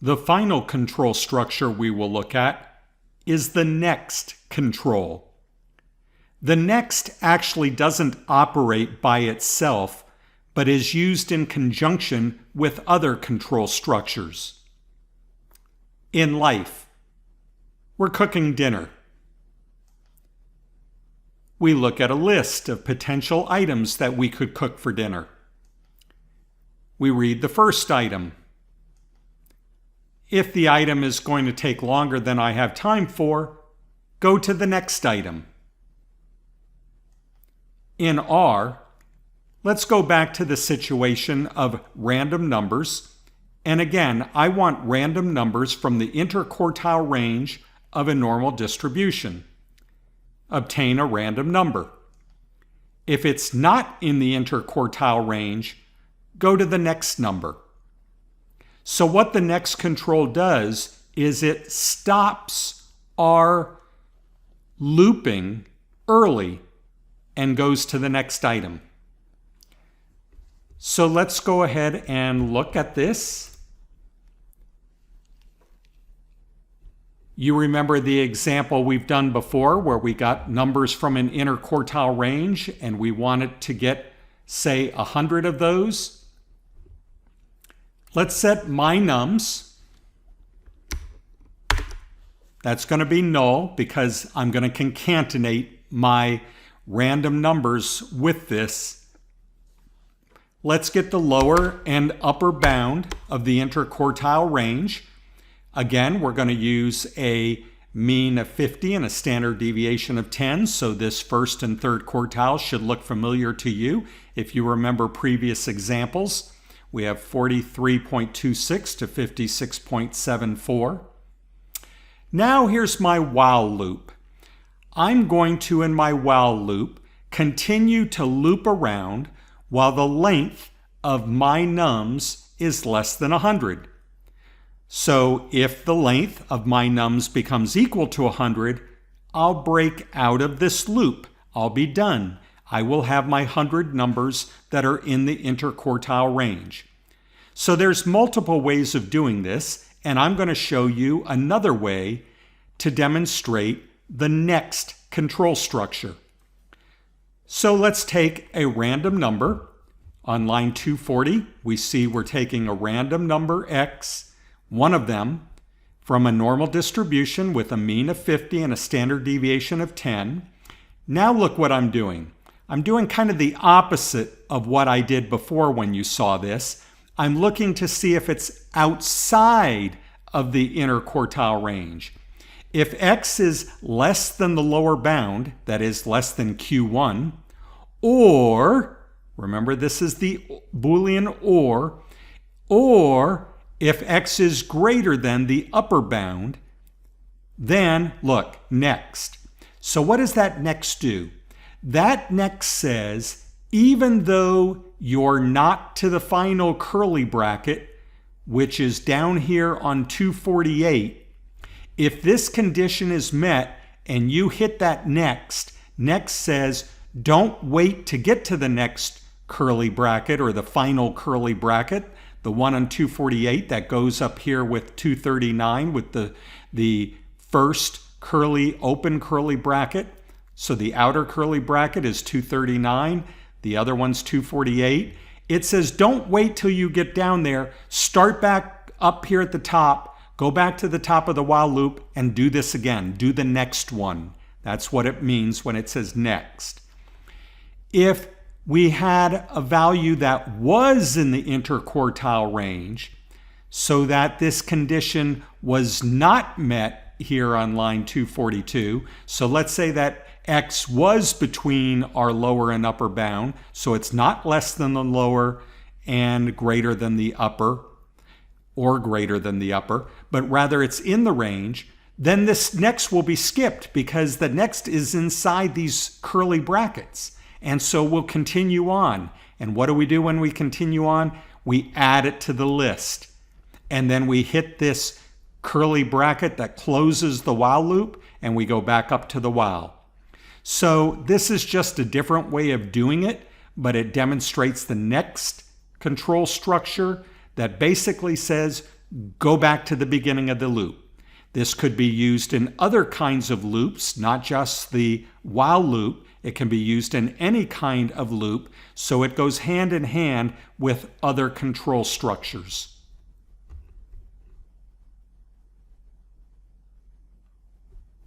The final control structure we will look at is the next control. The next actually doesn't operate by itself, but is used in conjunction with other control structures. In life, we're cooking dinner. We look at a list of potential items that we could cook for dinner. We read the first item. If the item is going to take longer than I have time for, go to the next item. In R, let's go back to the situation of random numbers. And again, I want random numbers from the interquartile range of a normal distribution. Obtain a random number. If it's not in the interquartile range, go to the next number. So what the next control does is it stops our looping early and goes to the next item. So let's go ahead and look at this. You remember the example we've done before where we got numbers from an interquartile range and we wanted to get, say, 100 of those. Let's set my nums. That's going to be null because I'm going to concatenate my random numbers with this. Let's get the lower and upper bound of the interquartile range. Again, we're going to use a mean of 50 and a standard deviation of 10, so this first and third quartile should look familiar to you if you remember previous examples. We have 43.26 to 56.74. Now here's my while loop. I'm going to, in my while loop, continue to loop around while the length of my nums is less than 100. So if the length of my nums becomes equal to 100, I'll break out of this loop. I'll be done. I will have my 100 numbers that are in the interquartile range. So there's multiple ways of doing this, and I'm going to show you another way to demonstrate the next control structure. So let's take a random number. On line 240, we see we're taking a random number x, one of them, from a normal distribution with a mean of 50 and a standard deviation of 10. Now look what I'm doing. I'm doing kind of the opposite of what I did before when you saw this. I'm looking to see if it's outside of the interquartile range. If x is less than the lower bound, that is less than q1, or, remember this is the Boolean or if x is greater than the upper bound, then look, next. So what does that next do? That next says, even though you're not to the final curly bracket, which is down here on 248, if this condition is met and you hit that next says, don't wait to get to the next curly bracket or the final curly bracket, the one on 248 that goes up here with 239 with the first open curly bracket. So the outer curly bracket is 239, the other one's 248. It says don't wait till you get down there, start back up here at the top, go back to the top of the while loop and do this again, do the next one. That's what it means when it says next. If we had a value that was in the interquartile range so that this condition was not met here on line 242. So let's say that x was between our lower and upper bound, so it's not less than the lower and greater than the upper, or greater than the upper, but rather it's in the range, then this next will be skipped because the next is inside these curly brackets. And so we'll continue on. And what do we do when we continue on? We add it to the list. And then we hit this curly bracket that closes the while loop, and we go back up to the while. So this is just a different way of doing it, but it demonstrates the next control structure that basically says go back to the beginning of the loop. This could be used in other kinds of loops, not just the while loop. It can be used in any kind of loop, so it goes hand in hand with other control structures.